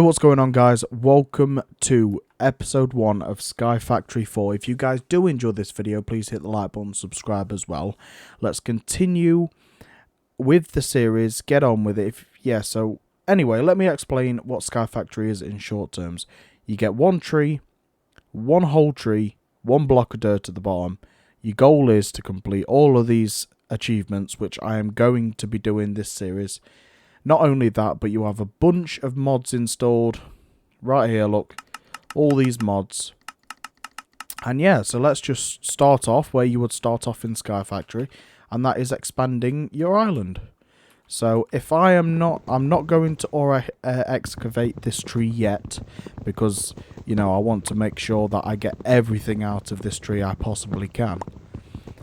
What's going on, guys? Welcome to episode 1 of SkyFactory 4. If you guys do enjoy this video, please hit the like button, subscribe as well. Let's continue with the series, get on with it. So anyway, let me explain what SkyFactory is in short terms. You get one tree, one whole tree, one block of dirt at the bottom. Your goal is to complete all of these achievements, which I am going to be doing this series. Not only that, but you have a bunch of mods installed. Right here, look. All these mods. And yeah, so let's just start off where you would start off in SkyFactory. And that is expanding your island. So if I'm not going to excavate this tree yet. Because, you know, I want to make sure that I get everything out of this tree I possibly can.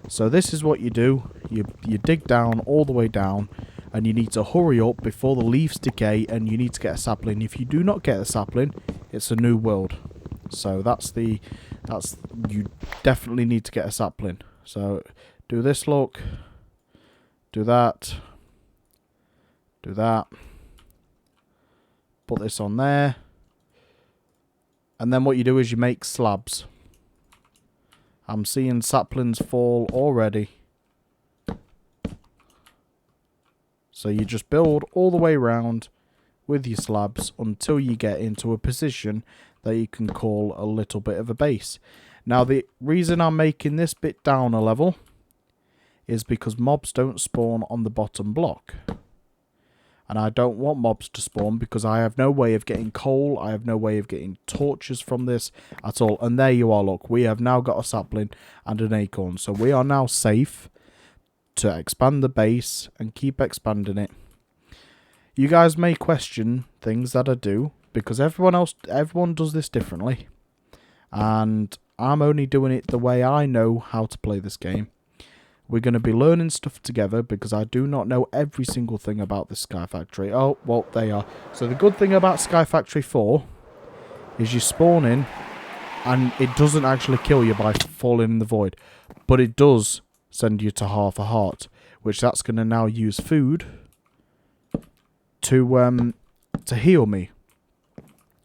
So this is what you do. You dig down all the way down. And you need to hurry up before the leaves decay, and you need to get a sapling. If you do not get a sapling, it's a new world. So you definitely need to get a sapling. So do this, look. Do that. Do that. Put this on there. And then what you do is you make slabs. I'm seeing saplings fall already. So you just build all the way around with your slabs until you get into a position that you can call a little bit of a base. Now the reason I'm making this bit down a level is because mobs don't spawn on the bottom block. And I don't want mobs to spawn because I have no way of getting coal, I have no way of getting torches from this at all. And there you are, look, we have now got a sapling and an acorn. So we are now safe to expand the base and keep expanding it. You guys may question things that I do because everyone does this differently, and I'm only doing it the way I know how to play this game. We're going to be learning stuff together because I do not know every single thing about this SkyFactory. Oh, well, there you are. So the good thing about SkyFactory 4 is you spawn in and it doesn't actually kill you by falling in the void, but it does send you to half a heart, which that's going to now use food to heal me.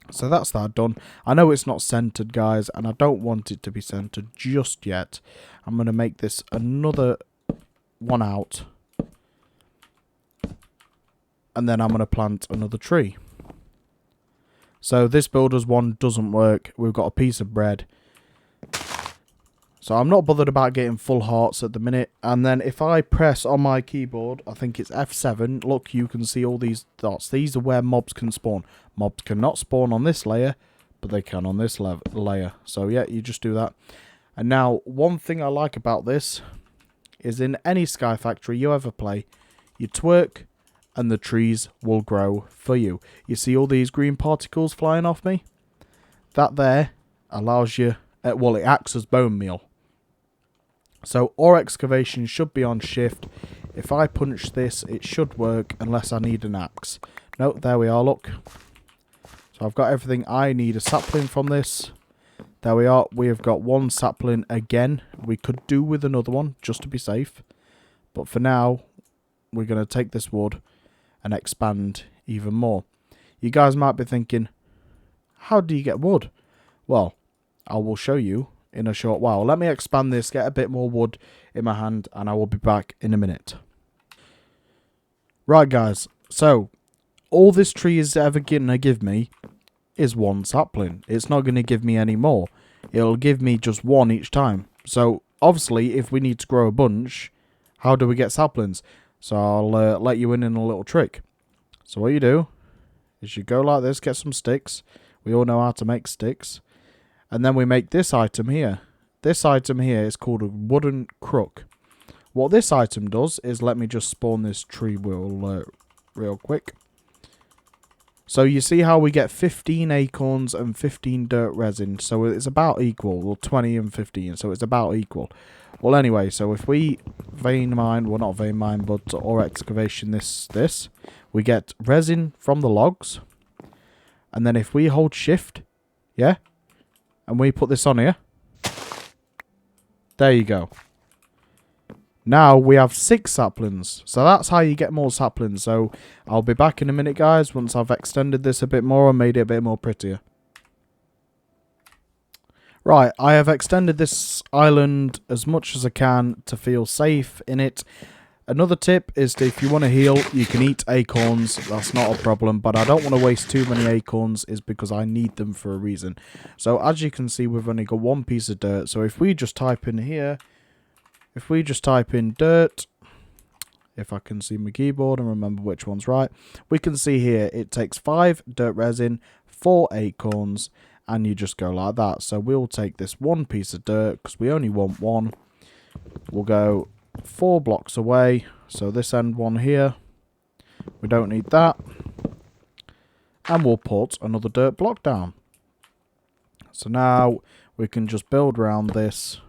So that's that done. I know it's not centered, guys, and I don't want it to be centered just yet. I'm going to make this another one out, and then I'm going to plant another tree. So this builder's one doesn't work. We've got a piece of bread. So I'm not bothered about getting full hearts at the minute. And then if I press on my keyboard, I think it's F7, look, you can see all these dots. These are where mobs can spawn. Mobs cannot spawn on this layer, but they can on this layer. So yeah, you just do that. And now, one thing I like about this is in any SkyFactory you ever play, you twerk and the trees will grow for you. You see all these green particles flying off me? That there allows you, well, it acts as bone meal. So ore excavation should be on shift. If I punch this, it should work unless I need an axe. No, there we are, look. So I've got everything I need. A sapling from this. There we are. We have got one sapling again. We could do with another one just to be safe. But for now, we're going to take this wood and expand even more. You guys might be thinking, how do you get wood? Well, I will show you in a short while. Let me expand this, get a bit more wood in my hand, and I will be back in a minute. Right, guys, so all this tree is ever going to give me is one sapling. It's not going to give me any more. It'll give me just one each time. So obviously, if we need to grow a bunch, how do we get saplings? So I'll let you in a little trick. So what you do is you go like this, get some sticks. We all know how to make sticks. And then we make this item here. This item here is called a wooden crook. What this item does is, let me just spawn this tree real quick. So you see how we get 15 acorns and 15 dirt resin. So it's about equal. Well, 20 and 15. So it's about equal. Well, anyway, so if we vein mine, well, not vein mine, but ore excavation this, we get resin from the logs. And then if we hold shift, yeah, and we put this on here, there you go. Now we have 6 saplings. So that's how you get more saplings. So I'll be back in a minute, guys, once I've extended this a bit more and made it a bit more prettier. Right, I have extended this island as much as I can to feel safe in it. Another tip is that if you want to heal, you can eat acorns. That's not a problem, but I don't want to waste too many acorns is because I need them for a reason. So as you can see, we've only got 1 piece of dirt. So if we just type in here, if we just type in dirt, if I can see my keyboard and remember which one's right, we can see here it takes 5 dirt resin, 4 acorns, and you just go like that. So we'll take this 1 piece of dirt because we only want 1. We'll go 4 blocks away, so this end one here, we don't need that, and we'll put another dirt block down. So now we can just build around this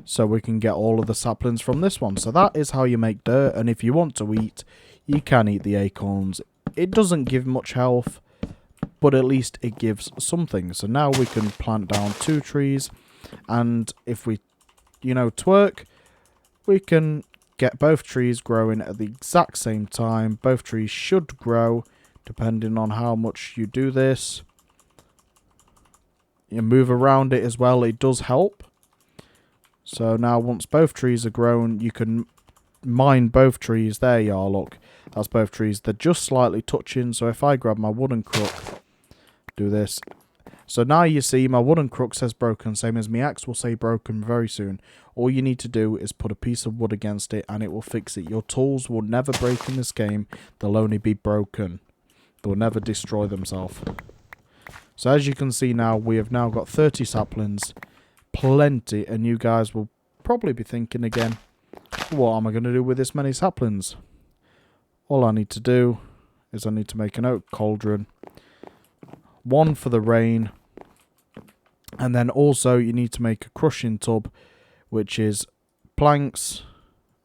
so we can get all of the saplings from this one. So that is how you make dirt, and if you want to eat, you can eat the acorns. It doesn't give much health, but at least it gives something. So now we can plant down 2 trees, and if we, twerk, we can get both trees growing at the exact same time. Both trees should grow depending on how much you do this. You move around it as well, it does help. So now once both trees are grown, you can mine both trees. There you are, look. That's both trees. They're just slightly touching, so if I grab my wooden crook, do this. So now you see my wooden crook says broken, same as my axe will say broken very soon. All you need to do is put a piece of wood against it and it will fix it. Your tools will never break in this game. They'll only be broken. They'll never destroy themselves. So as you can see now, we have now got 30 saplings. Plenty. And you guys will probably be thinking again, what am I going to do with this many saplings? All I need to do is I need to make an oak cauldron. 1 for the rain. And then also you need to make a crushing tub, which is planks.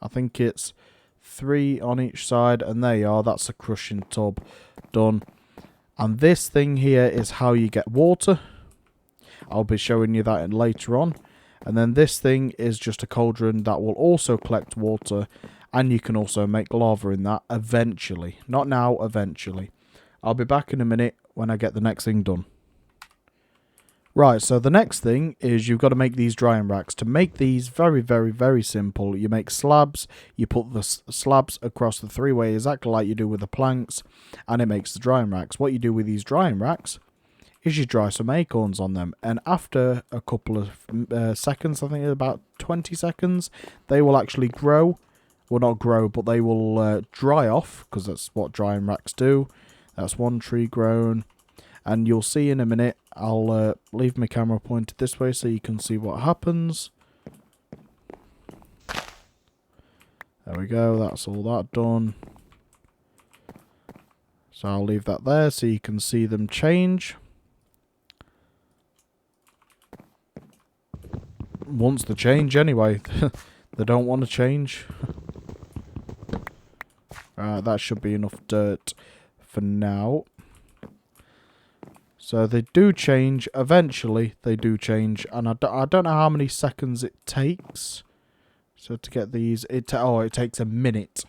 I think it's 3 on each side, and there you are, that's a crushing tub done. And this thing here is how you get water. I'll be showing you that later on. And then this thing is just a cauldron that will also collect water, and you can also make lava in that eventually. Not now, eventually. I'll be back in a minute when I get the next thing done. Right, so the next thing is you've got to make these drying racks. To make these, very, very, very simple. You make slabs, you put the slabs across the 3-way exactly like you do with the planks, and it makes the drying racks. What you do with these drying racks is you dry some acorns on them, and after a couple of seconds, I think about 20 seconds, they will actually grow. Well, not grow, but they will dry off, because that's what drying racks do. That's 1 tree grown. And you'll see in a minute, I'll leave my camera pointed this way so you can see what happens. There we go, that's all that done. So I'll leave that there so you can see them change. Once they change anyway, they don't want to change. Alright, that should be enough dirt for now. So they do change, eventually they do change, and I don't know how many seconds it takes. So to get these, it takes a minute.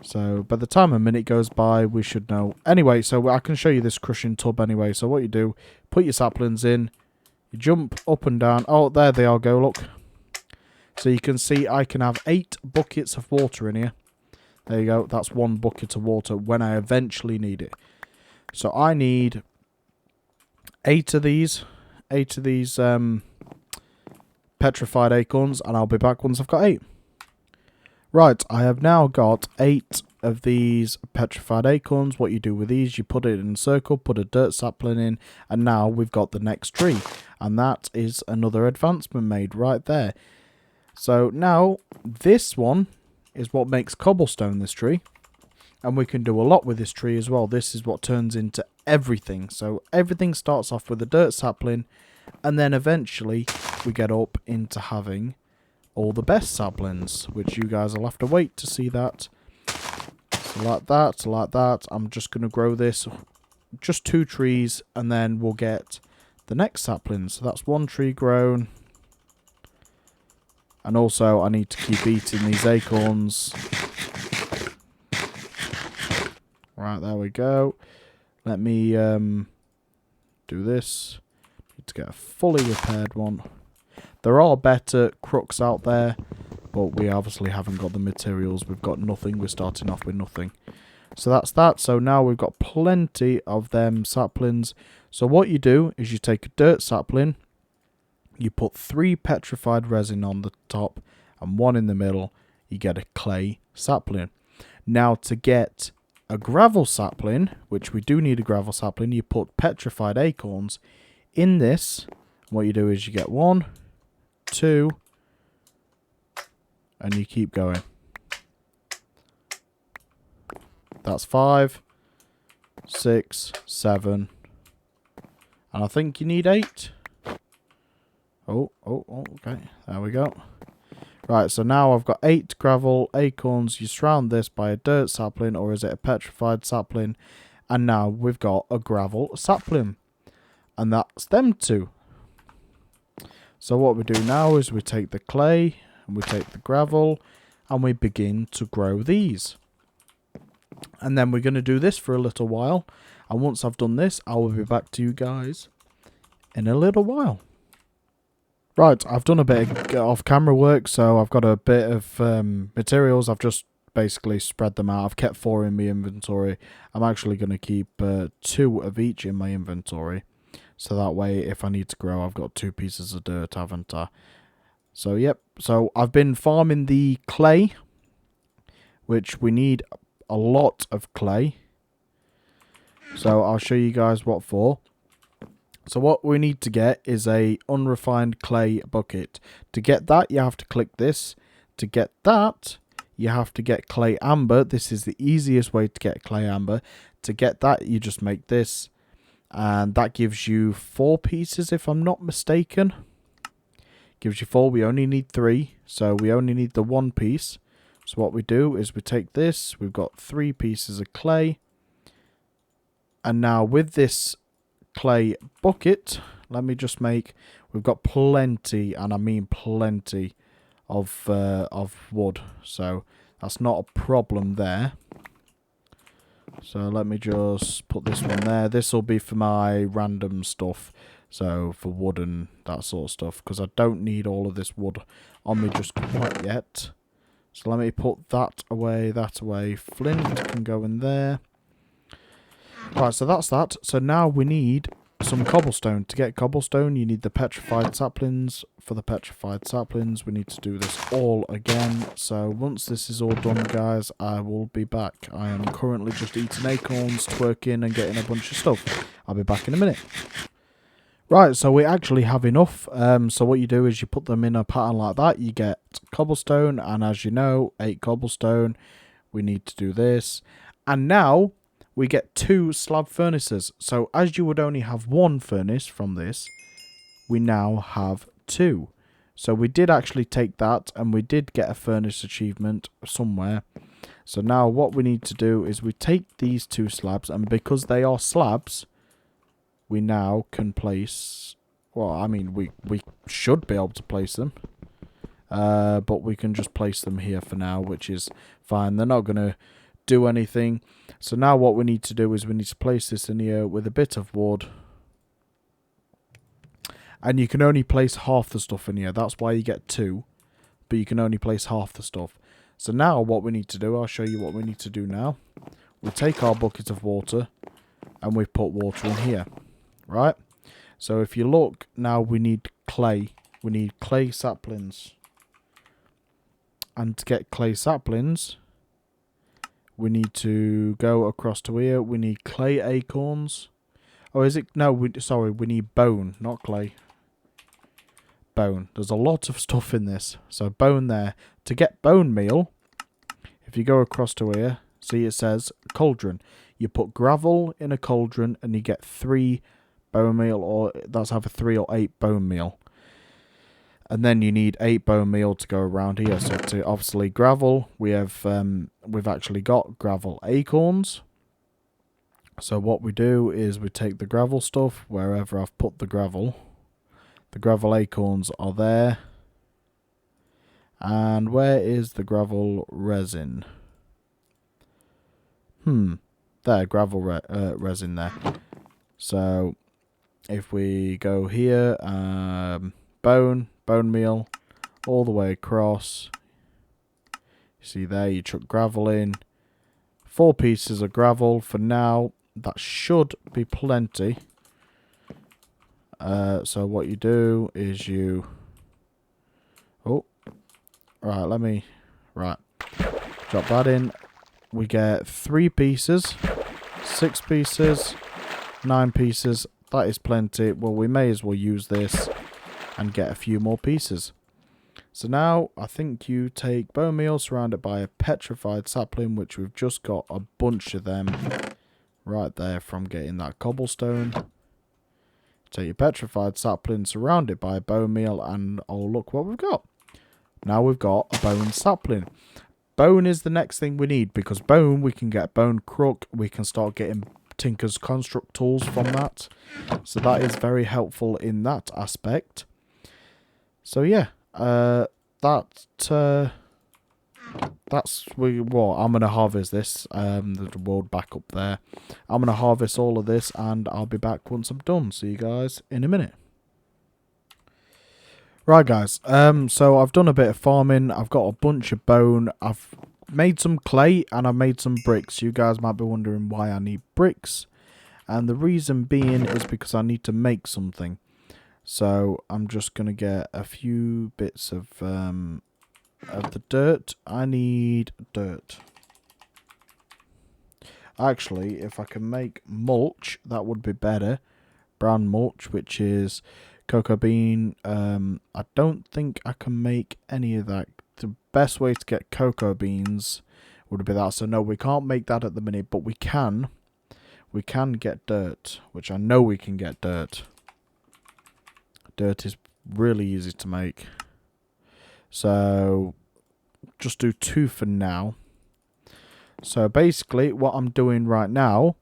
So by the time a minute goes by, we should know. Anyway, so I can show you this crushing tub anyway. So what you do, put your saplings in, you jump up and down. Oh, there they are, go, look. So you can see I can have 8 buckets of water in here. There you go, that's 1 bucket of water when I eventually need it. So I need 8 of these petrified acorns, and I'll be back once I've got 8. Right, I have now got 8 of these petrified acorns. What you do with these, you put it in a circle, put a dirt sapling in, and now we've got the next tree. And that is another advancement made right there. So now, this one is what makes cobblestone, this tree. And we can do a lot with this tree as well. This is what turns into everything. So everything starts off with a dirt sapling, and then eventually we get up into having all the best saplings, which you guys will have to wait to see that. So like that, like that. I'm just going to grow this, just 2 trees, and then we'll get the next sapling. So that's 1 tree grown. And also, I need to keep eating these acorns. Right, there we go. Let me do this. Need to get a fully repaired one. There are better crooks out there, but we obviously haven't got the materials. We've got nothing. We're starting off with nothing. So that's that. So now we've got plenty of them saplings. So what you do is you take a dirt sapling, you put 3 petrified resin on the top and 1 in the middle. You get a clay sapling. Now to get a gravel sapling, which we do need a gravel sapling, you put petrified acorns in this. What you do is you get 1, 2, and you keep going. That's 5, 6, 7, and I think you need 8. Oh, okay. There we go. Right, so now I've got 8 gravel acorns. You surround this by a dirt sapling, or is it a petrified sapling? And now we've got a gravel sapling. And that's them 2. So what we do now is we take the clay, and we take the gravel, and we begin to grow these. And then we're going to do this for a little while. And once I've done this, I will be back to you guys in a little while. Right, I've done a bit of off-camera work, so I've got a bit of materials. I've just basically spread them out. I've kept 4 in my inventory. I'm actually going to keep 2 of each in my inventory. So that way, if I need to grow, I've got 2 pieces of dirt, haven't I? So, yep. So, I've been farming the clay, which we need a lot of clay. So, I'll show you guys what for. So what we need to get is a unrefined clay bucket. To get that, you have to click this. To get that, you have to get clay amber. This is the easiest way to get clay amber. To get that, you just make this. And that gives you 4 pieces, if I'm not mistaken. Gives you 4. We only need 3. So we only need the 1 piece. So what we do is we take this. We've got 3 pieces of clay. And now with this clay bucket, let me just make, we've got plenty, and I mean plenty of wood, so that's not a problem there. So let me just put this one there. This will be for my random stuff, so for wood and that sort of stuff, because I don't need all of this wood on me just quite yet. So let me put that away, flint can go in there. Right, so that's that. So now we need some cobblestone. To get cobblestone, you need the petrified saplings. For the petrified saplings, we need to do this all again. So once this is all done, guys, I will be back. I am currently just eating acorns, twerking, and getting a bunch of stuff. I'll be back in a minute. Right, so we actually have enough. So what you do is you put them in a pattern like that. You get cobblestone, and as you know, 8 cobblestone. We need to do this. And now we get 2 slab furnaces. So as you would only have 1 furnace from this, we now have 2. So we did actually take that, and we did get a furnace achievement somewhere. So now what we need to do is we take these 2 slabs, and because they are slabs, we now can place, well, I mean, we should be able to place them. But we can just place them here for now, which is fine. They're not going to do anything. So now what we need to do is we need to place this in here with a bit of wood. And you can only place half the stuff in here. That's why you get 2. But you can only place half the stuff. So now what we need to do, I'll show you what we need to do now. We take our bucket of water and we put water in here. Right? So if you look, now we need clay. We need clay saplings. And to get clay saplings, we need to go across to here. We need clay acorns. Oh, is it? No, sorry, we need bone, not clay. Bone. There's a lot of stuff in this. So bone there. To get bone meal, if you go across to here, see it says cauldron. You put gravel in a cauldron and you get 3 bone meal, or that's either 3 or 8 bone meal. And then you need 8 bone meal to go around here. So to obviously gravel, we have we've actually got gravel acorns. So what we do is we take the gravel stuff wherever I've put the gravel. The gravel acorns are there. And where is the gravel resin? There, gravel resin there. So if we go here, bone meal, all the way across. You see there, you chuck gravel in. 4 pieces of gravel for now. That should be plenty. So what you do is you... Oh, right, Right, drop that in. We get 3 pieces, 6 pieces, 9 pieces. That is plenty. Well, we may as well use this and get a few more pieces. So now I think you take bone meal surrounded by a petrified sapling, which we've just got a bunch of them right there from getting that cobblestone. Take your petrified sapling surrounded by bone meal, and oh, look what we've got. Now we've got a bone sapling. Bone is the next thing we need, because bone, we can get bone crook. We can start getting Tinker's construct tools from that. So that is very helpful in that aspect. So yeah, that's what I'm gonna harvest this. The world back up there. I'm gonna harvest all of this, and I'll be back once I'm done. See you guys in a minute. Right, guys. So I've done a bit of farming. I've got a bunch of bone. I've made some clay and I've made some bricks. You guys might be wondering why I need bricks, and the reason being is because I need to make something. So I'm just gonna get a few bits of the dirt. I need dirt. Actually, if I can make mulch, that would be better. Brown mulch, which is cocoa bean. I don't think I can make any of that. The best way to get cocoa beans would be that. So no, we can't make that at the minute, but we can get dirt, which I know we can get dirt. Dirt is really easy to make. So just do 2 for now. So basically what I'm doing right now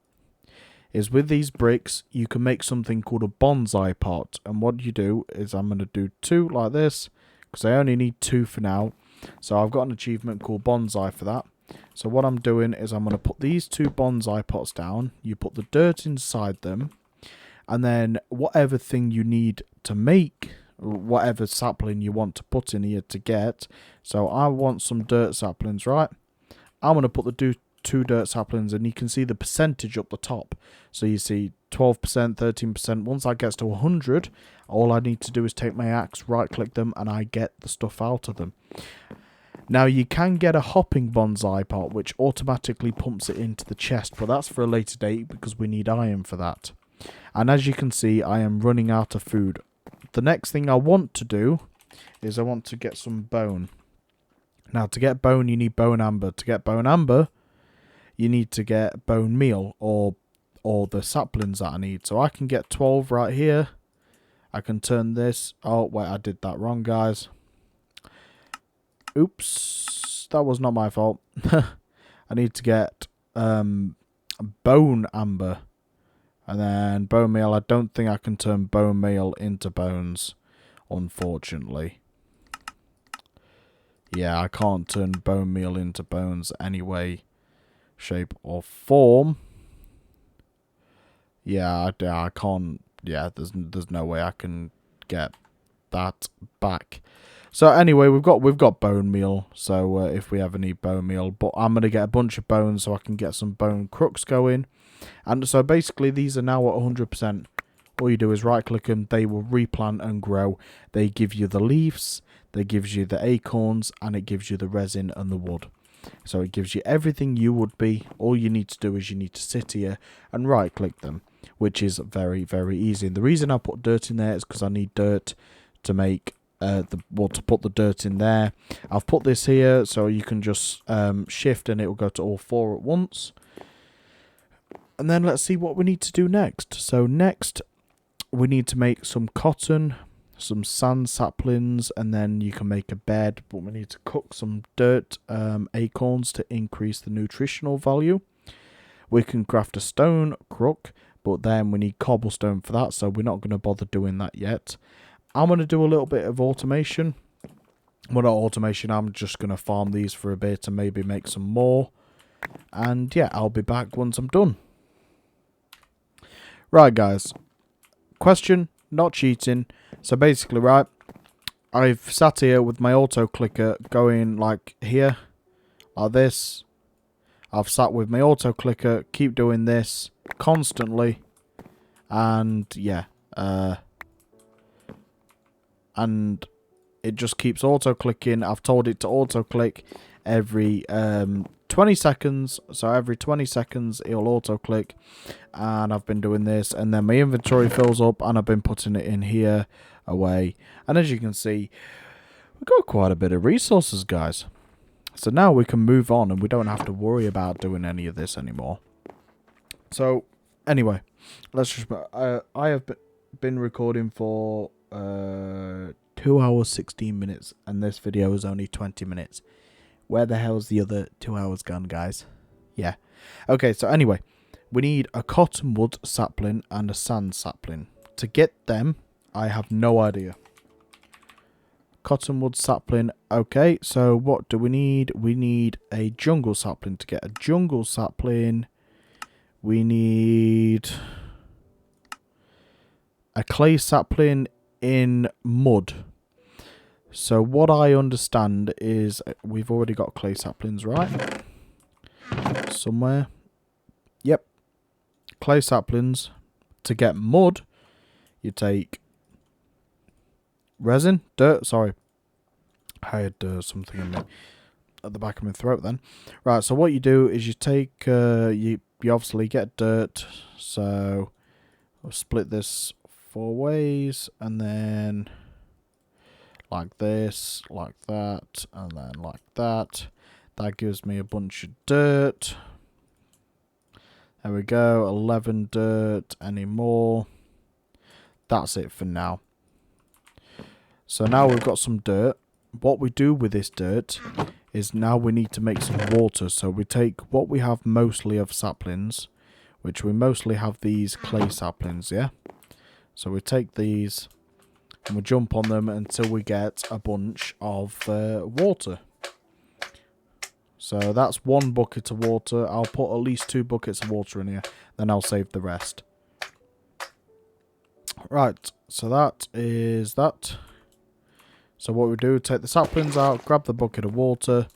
is with these bricks, you can make something called a bonsai pot. And what you do is I'm going to do 2 like this, because I only need 2 for now. So I've got an achievement called bonsai for that. So what I'm doing is I'm going to put these 2 bonsai pots down. You put the dirt inside them. And then whatever thing you need to make, whatever sapling you want to put in here to get. So I want some dirt saplings, right? I'm going to put the 2 dirt saplings, and you can see the percentage up the top. So you see 12%, 13%. Once that gets to 100, all I need to do is take my axe, right click them, and I get the stuff out of them. Now you can get a hopping bonsai pot, which automatically pumps it into the chest, but that's for a later date because we need iron for that. And as you can see, I am running out of food. The next thing I want to do is I want to get some bone. Now to get bone, you need bone amber. To get bone amber, you need to get bone meal or the saplings that I need. So I can get 12 right here. I can turn this. Oh, wait, I did that wrong, guys. Oops, that was not my fault. I need to get bone amber. And then bone meal. I don't think I can turn bone meal into bones, unfortunately. Yeah, I can't turn bone meal into bones any way, shape, or form. Yeah, I can't. Yeah, there's no way I can get that back. So anyway, we've got bone meal. So if we ever need bone meal, but I'm gonna get a bunch of bones so I can get some bone crooks going. And so basically these are now at 100%. All you do is right click them, they will replant and grow. They give you the leaves, they gives you the acorns, and it gives you the resin and the wood. So it gives you everything you would be. All you need to do is you need to sit here and right click them, which is very, very easy. And the reason I put dirt in there is because I need dirt to make to put the dirt in there. I've put this here so you can just shift and it will go to all 4 at once. And then let's see what we need to do next. So next, we need to make some cotton, some sand saplings, and then you can make a bed. But we need to cook some dirt acorns to increase the nutritional value. We can craft a stone crook, but then we need cobblestone for that, so we're not going to bother doing that yet. I'm going to do a little bit of automation. Well, not automation. I'm just going to farm these for a bit and maybe make some more. And yeah, I'll be back once I'm done. Right, guys. Question, not cheating. So basically, right, I've sat here with my auto clicker going like here, like this. I've sat with my auto clicker, keep doing this constantly. And yeah, and it just keeps auto clicking. I've told it to auto click every 20 seconds. So every 20 seconds it'll auto click, and I've been doing this, and then my inventory fills up and I've been putting it in here away. And as you can see, we've got quite a bit of resources, guys. So now we can move on and we don't have to worry about doing any of this anymore. So anyway, let's just I have been recording for 2 hours 16 minutes, and this video is only 20 minutes. Where the hell's the other 2 hours gone, guys? Yeah. Okay, so anyway, we need a cottonwood sapling and a sand sapling. To get them, I have no idea. Cottonwood sapling. Okay, so what do we need? We need a jungle sapling. To get a jungle sapling, we need a clay sapling in mud. So what I understand is we've already got clay saplings, right? Somewhere. Yep. Clay saplings. To get mud, you take resin, dirt, sorry. I had something in me at the back of my throat then. Right, so what you do is you take, you obviously get dirt. So I'll split this 4 ways, and then like this, like that, and then like that. That gives me a bunch of dirt. There we go, 11 dirt. Any more? That's it for now. So now we've got some dirt. What we do with this dirt is now we need to make some water. So we take what we have mostly of saplings, which we mostly have these clay saplings, yeah? So we take these and we jump on them until we get a bunch of water. So that's 1 bucket of water. I'll put at least 2 buckets of water in here, then I'll save the rest. Right, so that is that. So what we do, take the saplings out, grab the bucket of water,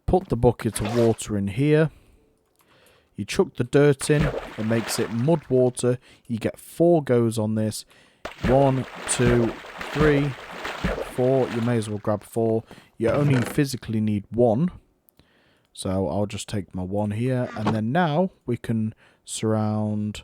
put the bucket of water in here. You chuck the dirt in, it makes it mud water. You get 4 goes on this. 1, 2, 3, 4. You may as well grab 4. You only physically need 1. So I'll just take my 1 here. And then now we can surround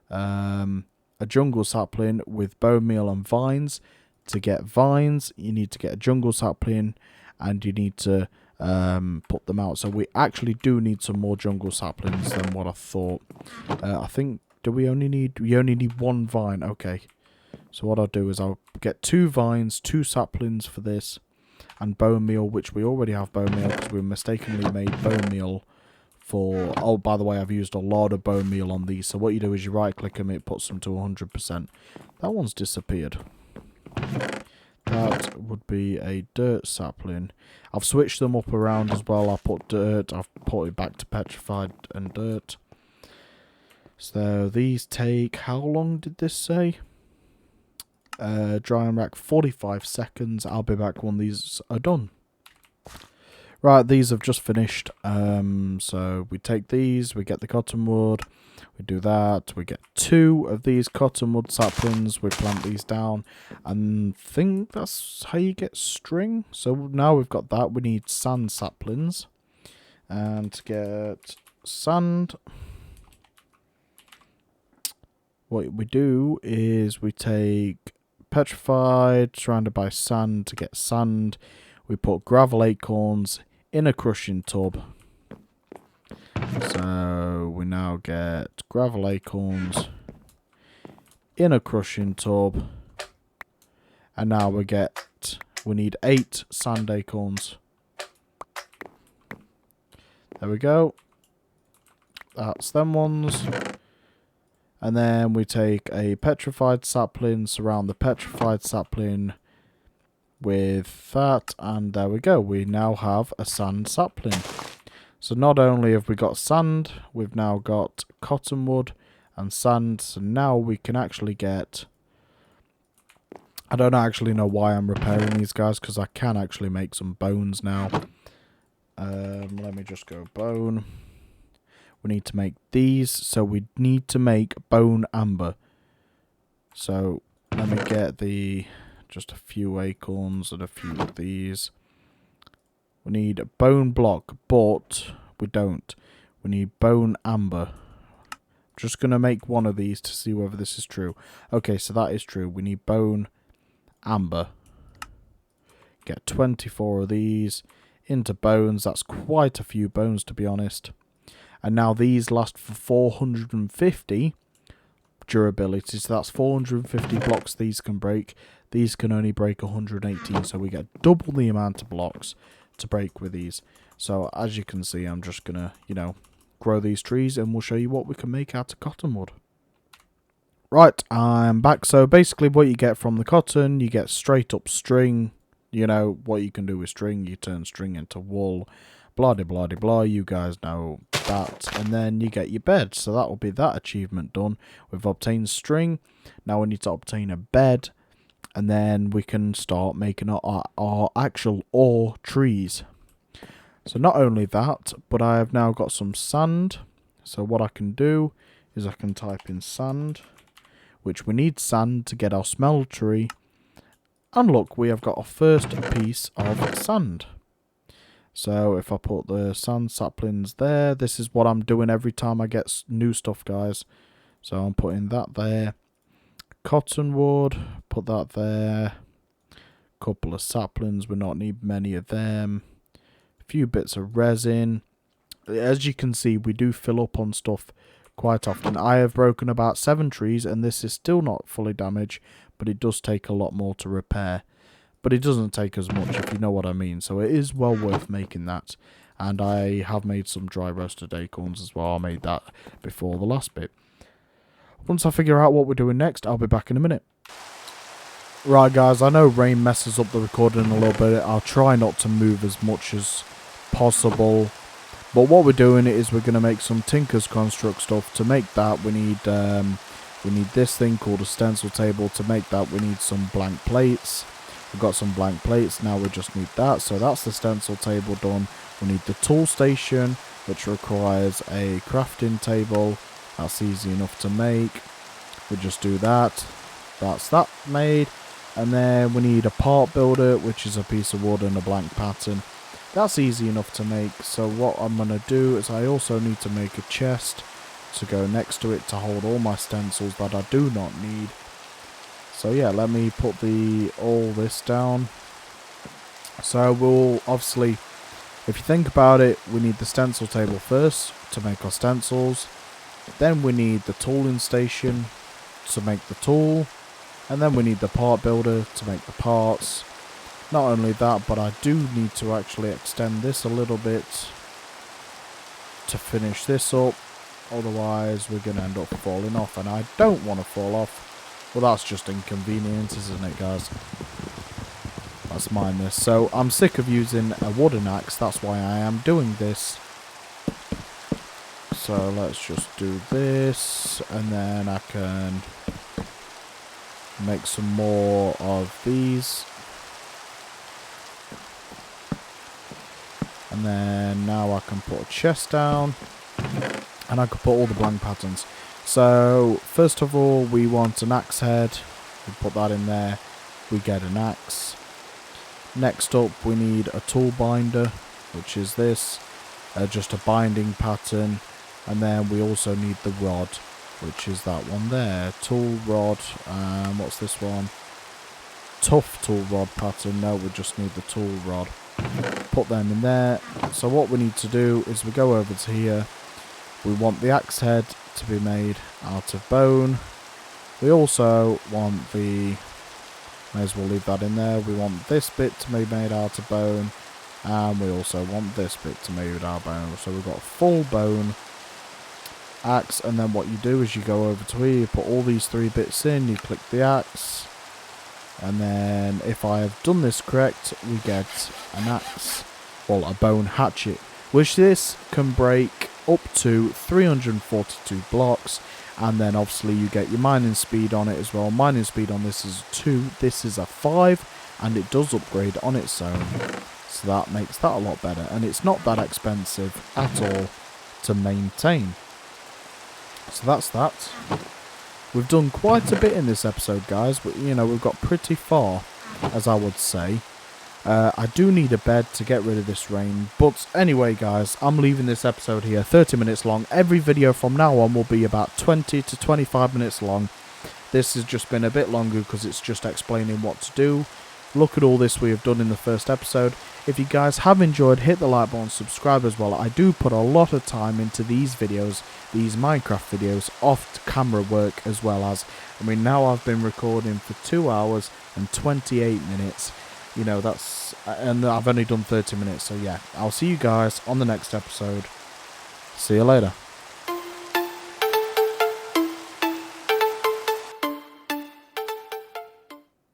a jungle sapling with bone meal and vines. To get vines, you need to get a jungle sapling, and you need to put them out. So we actually do need some more jungle saplings than what I thought. I think, we only need 1 vine. Okay. So what I'll do is I'll get 2 vines, 2 saplings for this, and bone meal, which we already have bone meal because we mistakenly made bone meal for... Oh, by the way, I've used a lot of bone meal on these. So what you do is you right click them, it puts them to 100%. That one's disappeared. That would be a dirt sapling. I've switched them up around as well. I put dirt, I've put it back to petrified and dirt. So these take, how long did this say? Dry and rack 45 seconds. I'll be back when these are done. Right, these have just finished. So we take these, we get the cottonwood, we do that, we get 2 of these cottonwood saplings, we plant these down, and I think that's how you get string. So now we've got that, we need sand saplings. And to get sand, what we do is we take petrified, surrounded by sand. To get sand, we put gravel acorns in a crushing tub. So we now get gravel acorns in a crushing tub. And now we need 8 sand acorns. There we go. That's them ones. And then we take a petrified sapling, surround the petrified sapling with that, and there we go. We now have a sand sapling. So not only have we got sand, we've now got cottonwood and sand. So now we can actually get... I don't actually know why I'm repairing these guys, because I can actually make some bones now. Let me just go bone. We need to make these, so we need to make bone amber. So let me get just a few acorns and a few of these. We need a bone block, but we don't. We need bone amber. I'm just going to make one of these to see whether this is true. Okay, so that is true. We need bone amber. Get 24 of these into bones. That's quite a few bones, to be honest. And now these last for 450 durability. So that's 450 blocks these can break. These can only break 118. So we get double the amount of blocks to break with these. So as you can see, I'm just going to, grow these trees, and we'll show you what we can make out of cottonwood. Right, I'm back. So basically what you get from the cotton, you get straight up string. What you can do with string, you turn string into wool, blah de blah de blah, you guys know that. And then you get your bed, so that will be that achievement done. We've obtained string, now we need to obtain a bed, and then we can start making our actual ore trees. So not only that, but I have now got some sand. So what I can do is I can type in sand, which we need sand to get our smeltery. And look, we have got our first piece of sand. So if I put the sand saplings there, this is what I'm doing every time I get new stuff, guys. So I'm putting that there. Cottonwood, put that there. Couple of saplings, we not need many of them. A few bits of resin. As you can see, we do fill up on stuff quite often. I have broken about 7 trees, and this is still not fully damaged, but it does take a lot more to repair. But it doesn't take as much, if you know what I mean. So it is well worth making that. And I have made some dry roasted acorns as well. I made that before the last bit. Once I figure out what we're doing next, I'll be back in a minute. Right, guys, I know rain messes up the recording a little bit. I'll try not to move as much as possible. But what we're doing is we're going to make some Tinker's Construct stuff. To make that, we need this thing called a stencil table. To make that, we need some blank plates. We've got some blank plates. Now we just need that. So that's the stencil table done. We need the tool station, which requires a crafting table. That's easy enough to make. We just do that. That's that made. And then we need a part builder, which is a piece of wood and a blank pattern. That's easy enough to make. So what I'm going to do is I also need to make a chest to go next to it to hold all my stencils that I do not need. So yeah, let me put all this down. So we'll obviously, if you think about it, we need the stencil table first to make our stencils. Then we need the tooling station to make the tool. And then we need the part builder to make the parts. Not only that, but I do need to actually extend this a little bit to finish this up. Otherwise, we're going to end up falling off. And I don't want to fall off. Well, that's just inconvenient, isn't it, guys? Let's mine this. So, I'm sick of using a wooden axe. That's why I am doing this. So, let's just do this. And then I can make some more of these. And then now I can put a chest down. And I can put all the blank patterns. So, first of all, we want an axe head. We put that in there. We get an axe. Next up, we need a tool binder, which is this. Just a binding pattern. And then we also need the rod, which is that one there. Tool rod. What's this one? Tough tool rod pattern. No, we just need the tool rod. Put them in there. So what we need to do is we go over to here. We want the axe head to be made out of bone. We also want may as well leave that in there. We want this bit to be made out of bone. And we also want this bit to be made out of bone. So we've got full bone axe. And then what you do is you go over to here, you put all these 3 bits in, you click the axe. And then if I have done this correct, we get an axe, well, a bone hatchet, which this can break up to 342 blocks. And then obviously you get your mining speed on it as well. Mining speed on this is 2, this is a 5, and it does upgrade on its own. So that makes that a lot better. And it's not that expensive at all to maintain. So that's that. We've done quite a bit in this episode, guys, but you know, we've got pretty far, as I would say. I do need a bed to get rid of this rain, but anyway, guys, I'm leaving this episode here, 30 minutes long. Every video from now on will be about 20 to 25 minutes long. This has just been a bit longer because it's just explaining what to do. Look at all this we have done in the first episode. If you guys have enjoyed, hit the like button, subscribe as well. I do put a lot of time into these videos, these Minecraft videos, off camera work as well as, I mean, now I've been recording for 2 hours and 28 minutes. You know, that's, and I've only done 30 minutes, so yeah, I'll see you guys on the next episode. See you later.